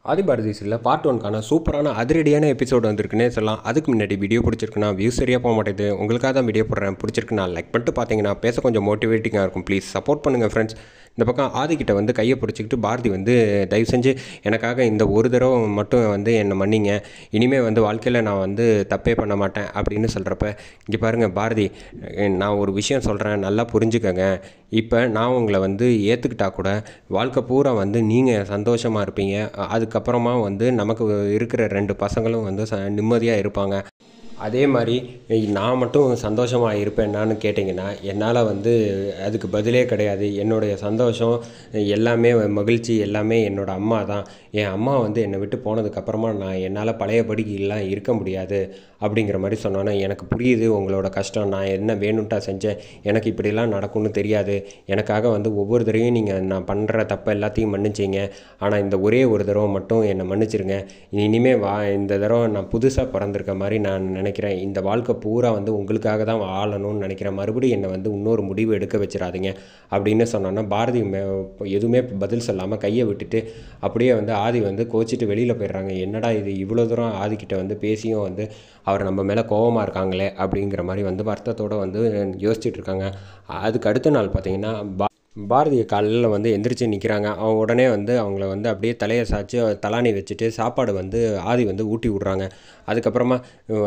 ஆதிபாரதி சீரியலில் பார்ட் 1க்கான சூப்பரான அதிரடியான எபிசோடு வந்திருக்குன்னே சொல்லலாம். அதுக்கு முன்னாடி வீடியோ பிடிச்சிருக்குன்னா வியூஸ் சரியாக போக மாட்டேது. உங்களுக்காக தான் வீடியோ போடுறேன். பிடிச்சிருக்குன்னா லைக் பண்ணிட்டு பார்த்தீங்கன்னா பேச கொஞ்சம் மோட்டிவேட்டிங்காக இருக்கும். ப்ளீஸ் சப்போர்ட் பண்ணுங்கள் ஃப்ரெண்ட்ஸ். இந்த பக்கம் ஆதிக்கிட்ட வந்து கையை பிடிச்சிக்கிட்டு பாரதி வந்து தயவு செஞ்சு எனக்காக இந்த ஒரு தடவை மட்டும் வந்து என்னை மன்னிங்க, இனிமேல் வந்து வாழ்க்கையில் நான் வந்து தப்பே பண்ண மாட்டேன் அப்படின்னு சொல்கிறப்ப, இங்கே பாருங்கள் பாரதி, நான் ஒரு விஷயம் சொல்கிறேன், நல்லா புரிஞ்சுக்கங்க. இப்போ நான் உங்களை வந்து ஏற்றுக்கிட்டா கூட வாழ்க்கை பூரா வந்து நீங்கள் சந்தோஷமாக இருப்பீங்க. அதுக்கப்புறமா வந்து நமக்கு இருக்கிற 2 பசங்களும் வந்து நிம்மதியாக இருப்பாங்க. அதே மாதிரி நான் மட்டும் சந்தோஷமாக இருப்பேன்னான்னு கேட்டிங்கன்னா, என்னால் வந்து அதுக்கு பதிலே கிடையாது. என்னுடைய சந்தோஷம் எல்லாமே மகிழ்ச்சி எல்லாமே என்னோடய அம்மா தான். என் அம்மா வந்து என்னை விட்டு போனதுக்கப்புறமா நான் என்னால் பழையபடிக்கெல்லாம் இருக்க முடியாது அப்படிங்கிற மாதிரி சொன்னோன்னே, எனக்கு புரியுது உங்களோட கஷ்டம். நான் என்ன வேணும்ட்டா செஞ்சேன், எனக்கு இப்படிலாம் நடக்கும்னு தெரியாது. எனக்காக வந்து ஒவ்வொரு தடவையும் நீங்கள் நான் பண்ணுற தப்பை எல்லாத்தையும் மன்னிச்சிங்க. ஆனால் இந்த ஒரே ஒரு தடவை மட்டும் என்னை மன்னிச்சிருங்க. இனிமேல் இந்த தடவை நான் புதுசாக பிறந்திருக்க மாதிரி நான் நினைக்கிறேன். இந்த வாழ்க்கை பூரா வந்து உங்களுக்காக தான் வாழணும்னு நினைக்கிறேன். மறுபடியும் என்னை வந்து இன்னொரு முடிவு எடுக்க வச்சிடாதீங்க அப்படின்னு சொன்னோன்னா, பாரதி எதுவுமே பதில் சொல்லாமல் கையை விட்டுட்டு அப்படியே வந்து ஆதி வந்து கோச்சிட்டு வெளியில் போயிடுறாங்க. என்னடா இது, இவ்வளோ தூரம் ஆதிக்கிட்ட வந்து பேசியும் வந்து அவர் நம்ம மேலே கோவமாக இருக்காங்களே அப்படிங்கிற மாதிரி வந்து வருத்தத்தோடு வந்து யோசிச்சுட்டு இருக்காங்க. அதுக்கு அடுத்த நாள் பார்த்திங்கன்னா பாரதிய காலையில் வந்து எந்திரிச்சு நிற்கிறாங்க. அவங்க உடனே வந்து அவங்கள வந்து அப்படியே தலையை சாய்ச்சி தலானி வச்சுட்டு சாப்பாடு வந்து ஆதி வந்து ஊட்டி விட்றாங்க. அதுக்கப்புறமா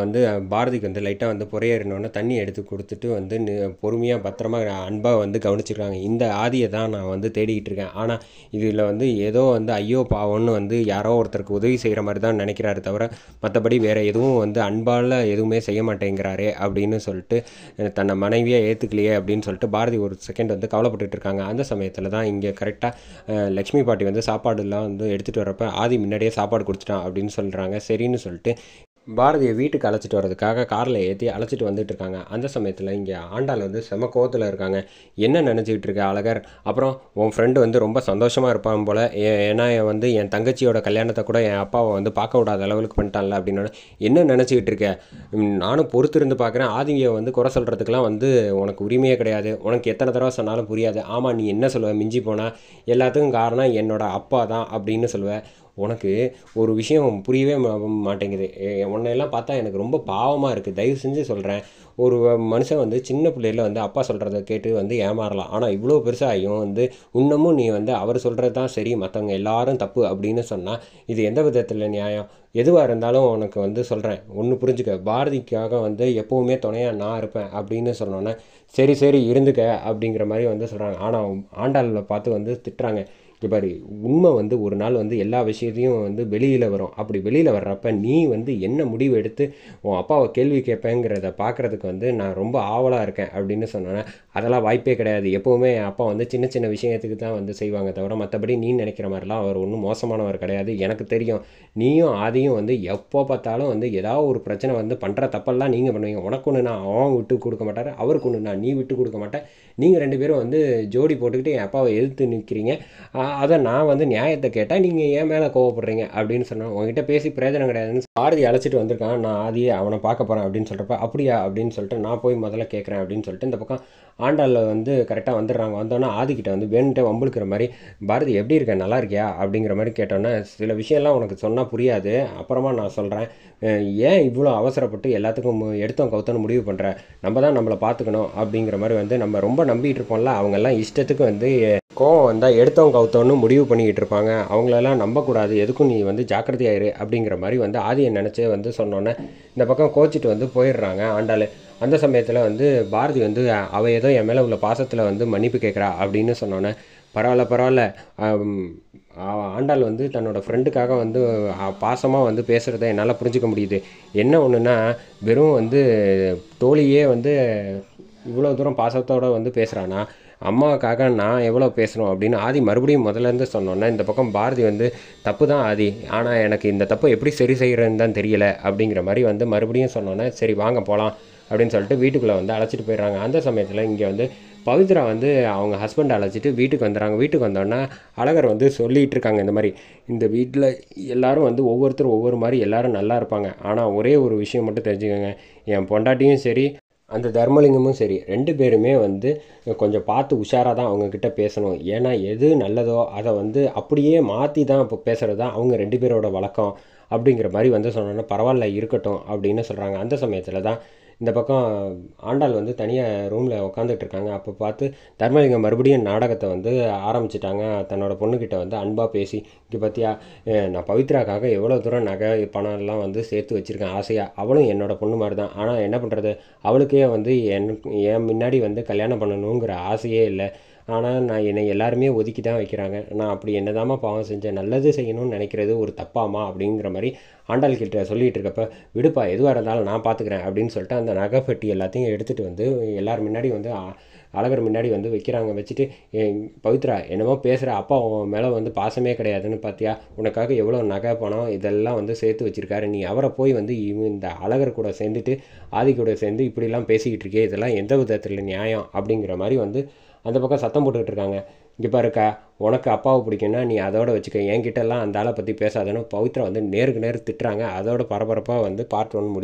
வந்து பாரதிக்கு வந்து லைட்டாக வந்து புறையேறினோடனே தண்ணி எடுத்து கொடுத்துட்டு வந்து பொறுமையாக பத்திரமா அன்பாக வந்து கவனிச்சுக்கிறாங்க. இந்த ஆதியை தான் நான் வந்து தேடிக்கிட்டு இருக்கேன். ஆனால் இதில் வந்து ஏதோ வந்து ஐயோ பாவம்னு வந்து யாரோ ஒருத்தருக்கு உதவி செய்கிற மாதிரி தான் நினைக்கிறாரு தவிர மற்றபடி வேறு எதுவும் வந்து அன்பால் எதுவுமே செய்ய மாட்டேங்கிறாரே அப்படின்னு சொல்லிட்டு தன்னை மனைவியாக ஏற்றுக்கலையே அப்படின்னு சொல்லிட்டு பாரதி ஒரு செகண்ட் வந்து கவலைப்பட்டுட்டு இருக்காங்க. அந்த சமயத்தில் தான் இங்கே கரெக்டாக லக்ஷ்மி பாட்டி வந்து சாப்பாடுலாம் வந்து எடுத்துகிட்டு வரப்போ ஆதி முன்னாடியே சாப்பாடு கொடுத்துட்டான் அப்படின்னு சொல்கிறாங்க. சரின்னு சொல்லிட்டு பாரதியை வீட்டுக்கு அழைச்சிட்டு வர்றதுக்காக காரில் ஏற்றி அழைச்சிட்டு வந்துட்டு இருக்காங்க. அந்த சமயத்தில் இங்கே ஆண்டாள் வந்து செம கோவத்தில் இருக்காங்க. என்ன நினச்சிக்கிட்டு இருக்க அழகர், அப்புறம் உன் ஃப்ரெண்டு வந்து ரொம்ப சந்தோஷமாக இருப்பான் போல், ஏன்னா வந்து என் தங்கச்சியோட கல்யாணத்தை கூட என் அப்பாவை வந்து பார்க்க விடாத அளவுக்கு பண்ணிட்டான்ல அப்படின்னு என்ன நினச்சிக்கிட்டு இருக்க. நானும் பொறுத்திருந்து பார்க்குறேன். ஆதியை வந்து குறை சொல்கிறதுக்கெலாம் வந்து உனக்கு உரிமையே கிடையாது. உனக்கு எத்தனை தடவை சொன்னாலும் புரியாது. ஆமாம், நீ என்ன சொல்லுவ, மிஞ்சி போனால் எல்லாத்துக்கும் காரணம் என்னோட அப்பா தான் அப்படின்னு சொல்லுவேன். உனக்கு ஒரு விஷயம் புரியவே மாட்டேங்குது. உன்னையெல்லாம் பார்த்தா எனக்கு ரொம்ப பாவமாக இருக்குது. தயவு செஞ்சு சொல்கிறேன், ஒரு மனுஷன் வந்து சின்ன பிள்ளையில வந்து அப்பா சொல்கிறத கேட்டு வந்து ஏமாறலாம். ஆனால் இவ்வளோ பெருசாகியும் வந்து இன்னமும் நீ வந்து அவர் சொல்கிறது தான் சரி, மற்றவங்க எல்லாரும் தப்பு அப்படின்னு சொன்னால் இது எந்த விதத்தில் நியாயம்? எதுவாக இருந்தாலும் உனக்கு வந்து சொல்கிறேன், ஒன்று புரிஞ்சுக்க, பாரதிக்காக வந்து எப்போவுமே துணையாக நான் இருப்பேன் அப்படின்னு சொன்னோன்னே, சரி சரி இருந்துக்க அப்படிங்கிற மாதிரி வந்து சொல்கிறாங்க. ஆனால் ஆண்டாளில் பார்த்து வந்து திட்டுறாங்க. இங்கே பாரு, உண்மை வந்து ஒரு நாள் வந்து எல்லா விஷயத்தையும் வந்து வெளியில் வரும். அப்படி வெளியில் வர்றப்ப நீ வந்து என்ன முடிவு எடுத்து உன் அப்பாவை கேள்வி கேட்பேங்கிறத பார்க்குறதுக்கு வந்து நான் ரொம்ப ஆவலாக இருக்கேன் அப்படின்னு சொன்னோன்னே, அதெல்லாம் வாய்ப்பே கிடையாது. எப்போவுமே என் அப்பா வந்து சின்ன சின்ன விஷயத்துக்கு தான் வந்து செய்வாங்க தவிர மற்றபடி நீ நினைக்கிற மாதிரிலாம் அவர் ஒன்றும் மோசமானவர் கிடையாது. எனக்கு தெரியும். நீயும் ஆதியும் வந்து எப்போ பார்த்தாலும் வந்து ஏதாவது ஒரு பிரச்சனை வந்து பண்ணுற தப்பெல்லாம் நீங்கள் பண்ணுவீங்க. உனக்கு ஒன்று நான் அவன் விட்டு கொடுக்க மாட்டார், அவருக்கு ஒன்று நான் நீ விட்டு கொடுக்க மாட்டேன். நீங்கள் 2 பேரும் வந்து ஜோடி போட்டுக்கிட்டு என் அப்பாவை எதிர்த்து நிற்கிறீங்க. அதை நான் வந்து நியாயத்தை கேட்டால் நீங்கள் ஏன் மேலே கோவப்படுறீங்க அப்படின்னு சொன்னேன். உங்ககிட்ட பேசி பிரயோஜனம் கிடையாதுன்னு பாரதி அழைச்சிட்டு வந்திருக்கான். நான் ஆதியை அவனை பார்க்க போகிறேன் அப்படின்னு சொல்கிறப்ப, அப்படியா அப்படின்னு சொல்லிட்டு நான் போய் முதல்ல கேட்குறேன் அப்படின்னு சொல்லிட்டு இந்த பக்கம் ஆண்டாளில் வந்து கரெக்டாக வந்துடுறாங்க. வந்தோன்னே ஆதிக்கிட்ட வந்து வேணுன்ட்டே வம்புழுக்கிற மாதிரி, பாரதி எப்படி இருக்க, நல்லா இருக்கியா அப்படிங்கிற மாதிரி கேட்டோன்னே, சில விஷயம்லாம் உனக்கு சொன்னால் புரியாது, அப்புறமா நான் சொல்கிறேன். ஏன் இவ்வளோ அவசரப்பட்டு எல்லாத்துக்கும் எடுத்தோம் கவுத்தோன்னு முடிவு பண்ணுற? நம்ம தான் நம்மளை பார்த்துக்கணும் அப்படிங்கிற மாதிரி வந்து நம்ம ரொம்ப நம்பிட்டு இருப்போம்ல. அவங்கெல்லாம் இஷ்டத்துக்கு வந்து கோவம் வந்தால் எடுத்தவங்க கவுத்தோன்னு முடிவு பண்ணிக்கிட்டு இருப்பாங்க. அவங்களெல்லாம் நம்பக்கூடாது, எதுக்கும் நீ வந்து ஜாக்கிரதையாயிரு அப்படிங்கிற மாதிரி வந்து ஆதியை நினச்சே வந்து சொன்னோன்னே இந்த பக்கம் கோச்சிட்டு வந்து போயிடுறாங்க ஆண்டாள். அந்த சமயத்தில் வந்து பாரதி வந்து அவள் ஏதோ என் மேலே உள்ள பாசத்தில் வந்து மன்னிப்பு கேட்குறா அப்படின்னு சொன்னோன்னே, பரவாயில்ல பரவாயில்ல, ஆண்டாள் வந்து தன்னோட ஃப்ரெண்டுக்காக வந்து பாசமாக வந்து பேசுகிறத என்னால் புரிஞ்சிக்க முடியுது. என்ன ஒன்றுனா, வெறும் வந்து தோழியே வந்து இவ்வளோ தூரம் பாசத்தோடு வந்து பேசுகிறானா, அம்மாவுக்காக நான் எவ்வளோ பேசணும் அப்படின்னு ஆதி மறுபடியும் முதலேருந்து சொன்னோன்னே, இந்த பக்கம் பாரதி வந்து தப்பு தான் ஆதி, ஆனால் எனக்கு இந்த தப்பை எப்படி சரி செய்கிறேன்னு தான் தெரியலை அப்படிங்கிற மாதிரி வந்து மறுபடியும் சொன்னோன்னே, சரி வாங்க போகலாம் அப்படின்னு சொல்லிட்டு வீட்டுக்குள்ளே வந்து அழைச்சிட்டு போயிடுறாங்க. அந்த சமயத்தில் இங்கே வந்து பவித்ரா வந்து அவங்க ஹஸ்பண்டை அழைச்சிட்டு வீட்டுக்கு வந்துடுறாங்க. வீட்டுக்கு வந்தோடனே அழகர் வந்து சொல்லிகிட்டு இருக்காங்க, இந்த மாதிரி இந்த வீட்டில் எல்லோரும் வந்து ஒவ்வொருத்தரும் ஒவ்வொரு மாதிரி எல்லோரும் நல்லா இருப்பாங்க. ஆனால் ஒரே ஒரு விஷயம் மட்டும் தெரிஞ்சுக்கோங்க, என் பொண்டாட்டியும் சரி அந்த தர்மலிங்கமும் சரி 2 பேருமே வந்து கொஞ்சம் பார்த்து உஷாராக தான் அவங்கக்கிட்ட பேசணும். ஏன்னா எது நல்லதோ அதை வந்து அப்படியே மாற்றி தான் இப்போ பேசுகிறது தான் அவங்க 2 பேரோட வழக்கம் அப்படிங்கிற மாதிரி வந்து சொன்னோன்னா பரவாயில்ல இருக்கட்டும் அப்படின்னு சொல்கிறாங்க. அந்த சமயத்தில் தான் இந்த பக்கம் ஆண்டாள் வந்து தனியாக ரூமில் உட்காந்துட்டு இருக்காங்க. அப்போ பார்த்து தர்மலிங்கம் மறுபடியும் நாடகத்தை வந்து ஆரம்பிச்சிட்டாங்க. தன்னோட பொண்ணுக்கிட்ட வந்து அன்பாக பேசி, இங்கே பார்த்தியா நான் பவித்ராக்காக எவ்வளோ தூரம் நகை பணம் எல்லாம் வந்து சேர்த்து வச்சுருக்கேன் ஆசையாக. அவளும் என்னோட பொண்ணு மாதிரி தான். ஆனால் என்ன பண்ணுறது, அவளுக்கே வந்து என் முன்னாடி வந்து கல்யாணம் பண்ணணுங்கிற ஆசையே இல்லை. ஆனால் என்னை எல்லாருமே ஒதுக்கி தான் வைக்கிறாங்க. நான் அப்படி என்னதாம்மா பாவம் செஞ்சேன், நல்லது செய்யணும்னு நினைக்கிறது ஒரு தப்பாமா அப்படிங்கிற மாதிரி ஆண்டாள் கிட்ட சொல்லிகிட்டு இருக்கப்ப, விடுப்பா எதுவாக இருந்தாலும் நான் பார்த்துக்கிறேன் அப்படின்னு சொல்லிட்டு அந்த நகை பெட்டி எல்லாத்தையும் எடுத்துகிட்டு வந்து எல்லார் முன்னாடி வந்து அழகர் முன்னாடி வந்து வைக்கிறாங்க. வச்சுட்டு, பவித்ரா என்னமோ பேசுகிற, அப்பா உன் மேலே வந்து பாசமே கிடையாதுன்னு பார்த்தியா, உனக்காக எவ்வளோ நகை பணம் இதெல்லாம் வந்து சேர்த்து வச்சுருக்காரு, நீ அவரை போய் வந்து இந்த அழகர் கூட சேர்ந்துட்டு ஆதி கூட சேர்ந்து இப்படிலாம் பேசிக்கிட்டு இருக்கே, இதெல்லாம் எந்த விதத்தில் நியாயம் அப்படிங்கிற மாதிரி வந்து அந்த பக்கம் சத்தம் போட்டுக்கிட்டு இருக்காங்க. இங்கே பாருக்கா, உனக்கு அப்பாவை பிடிக்குன்னா நீ அதோட வச்சுக்க, என்கிட்டலாம் அந்த ஆளை பற்றி பேசாதன்னு பவித்ரா வந்து நேருக்கு நேர் திட்டுறாங்க. அதோட பரபரப்பாக வந்து பார்ட் 1 முடியுது.